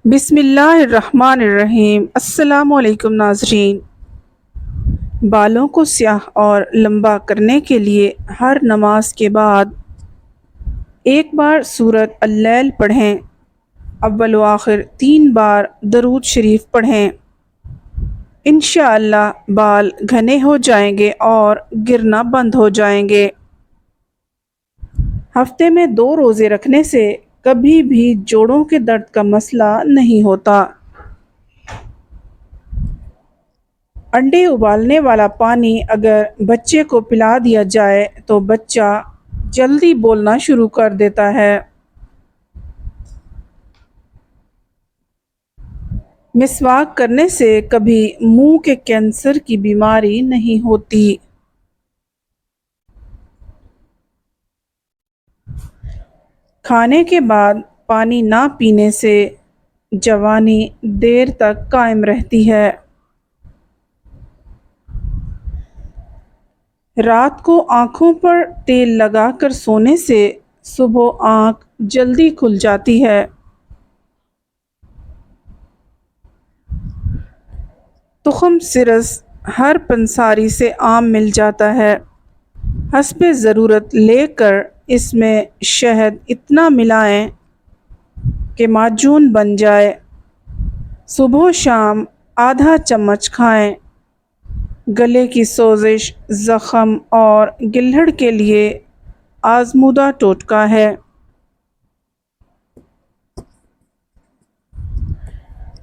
بسم اللہ الرحمن الرحیم۔ السلام علیکم ناظرین۔ بالوں کو سیاہ اور لمبا کرنے کے لیے ہر نماز کے بعد ایک بار سورۃ اللیل پڑھیں۔ اول و آخر 3 بار درود شریف پڑھیں۔ انشاءاللہ بال گھنے ہو جائیں گے اور گرنا بند ہو جائیں گے۔ ہفتے میں 2 روزے رکھنے سے کبھی بھی جوڑوں کے درد کا مسئلہ نہیں ہوتا۔ انڈے ابالنے والا پانی اگر بچے کو پلا دیا جائے تو بچہ جلدی بولنا شروع کر دیتا ہے۔ مسواک کرنے سے کبھی منہ کے کینسر کی بیماری نہیں ہوتی۔ کھانے کے بعد پانی نہ پینے سے جوانی دیر تک قائم رہتی ہے۔ رات کو آنکھوں پر تیل لگا کر سونے سے صبح آنکھ جلدی کھل جاتی ہے۔ تخم سرس ہر پنساری سے عام مل جاتا ہے۔ حسب ضرورت لے کر اس میں شہد اتنا ملائیں کہ معجون بن جائے۔ صبح و شام آدھا چمچ کھائیں۔ گلے کی سوزش، زخم اور گلہڑ کے لیے آزمودہ ٹوٹکا ہے۔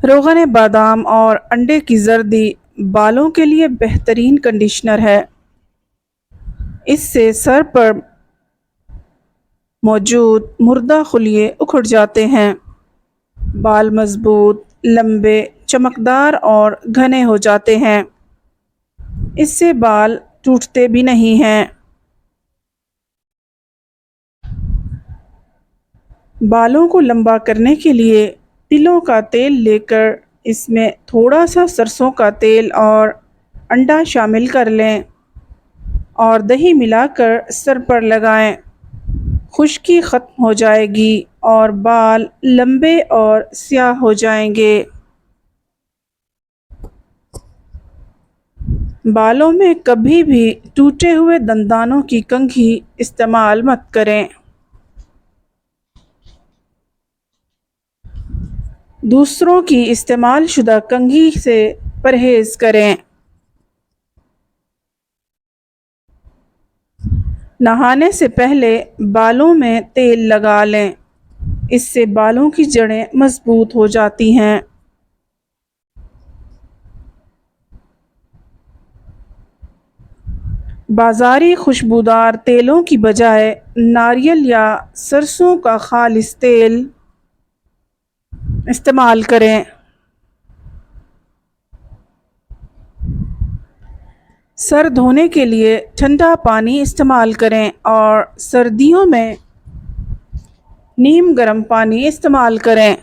روغن بادام اور انڈے کی زردی بالوں کے لیے بہترین کنڈیشنر ہے۔ اس سے سر پر موجود مردہ خلیے اکھڑ جاتے ہیں۔ بال مضبوط، لمبے، چمکدار اور گھنے ہو جاتے ہیں۔ اس سے بال ٹوٹتے بھی نہیں ہیں۔ بالوں کو لمبا کرنے کے لیے تلوں کا تیل لے کر اس میں تھوڑا سا سرسوں کا تیل اور انڈا شامل کر لیں اور دہی ملا کر سر پر لگائیں۔ خشکی ختم ہو جائے گی اور بال لمبے اور سیاہ ہو جائیں گے۔ بالوں میں کبھی بھی ٹوٹے ہوئے دندانوں کی کنگھی استعمال مت کریں۔ دوسروں کی استعمال شدہ کنگھی سے پرہیز کریں۔ نہانے سے پہلے بالوں میں تیل لگا لیں۔ اس سے بالوں کی جڑیں مضبوط ہو جاتی ہیں۔ بازاری خوشبودار تیلوں کی بجائے ناریل یا سرسوں کا خالص تیل استعمال کریں۔ سر دھونے کے لیے ٹھنڈا پانی استعمال کریں اور سردیوں میں نیم گرم پانی استعمال کریں۔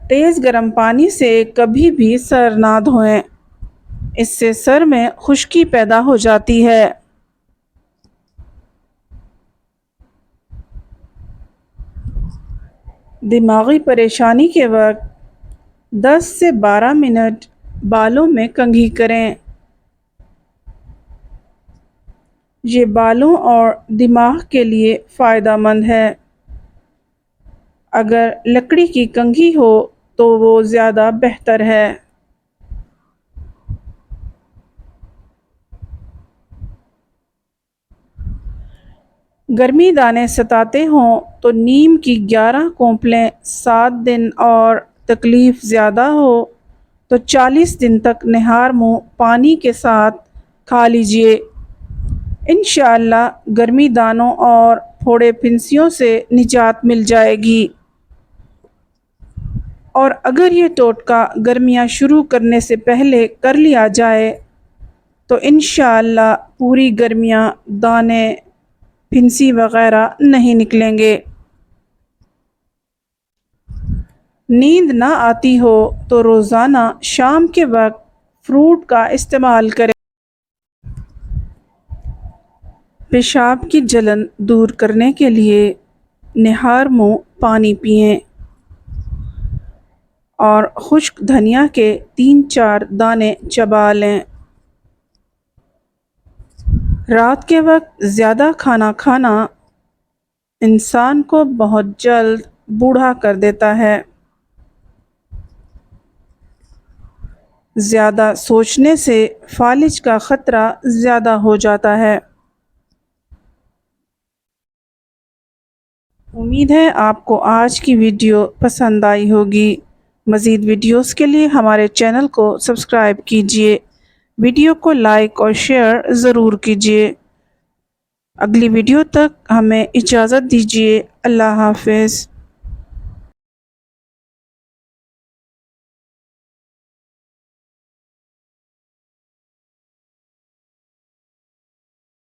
تیز گرم پانی سے کبھی بھی سر نہ دھوئیں۔ اس سے سر میں خشکی پیدا ہو جاتی ہے۔ دماغی پریشانی کے وقت 10 سے 12 منٹ بالوں میں کنگھی کریں۔ یہ بالوں اور دماغ کے لیے فائدہ مند ہے۔ اگر لکڑی کی کنگھی ہو تو وہ زیادہ بہتر ہے۔ گرمی دانے ستاتے ہوں تو نیم کی 11 کونپلیں 7 دن اور تکلیف زیادہ ہو تو 40 دن تک نہار منہ پانی کے ساتھ کھا لیجیے۔ انشاءاللہ گرمی دانوں اور پھوڑے پھنسیوں سے نجات مل جائے گی۔ اور اگر یہ ٹوٹکا گرمیاں شروع کرنے سے پہلے کر لیا جائے تو انشاءاللہ پوری گرمیاں دانے، پھنسی وغیرہ نہیں نکلیں گے۔ نیند نہ آتی ہو تو روزانہ شام کے وقت فروٹ کا استعمال کریں۔ پیشاب کی جلن دور کرنے کے لیے نہار منہ پانی پئیں اور خشک دھنیا کے 3-4 دانے چبا لیں۔ رات کے وقت زیادہ کھانا کھانا انسان کو بہت جلد بوڑھا کر دیتا ہے۔ زیادہ سوچنے سے فالج کا خطرہ زیادہ ہو جاتا ہے۔ امید ہے آپ کو آج کی ویڈیو پسند آئی ہوگی۔ مزید ویڈیوز کے لیے ہمارے چینل کو سبسکرائب کیجیے۔ ویڈیو کو لائک اور شیئر ضرور کیجیے۔ اگلی ویڈیو تک ہمیں اجازت دیجیے۔ اللہ حافظ۔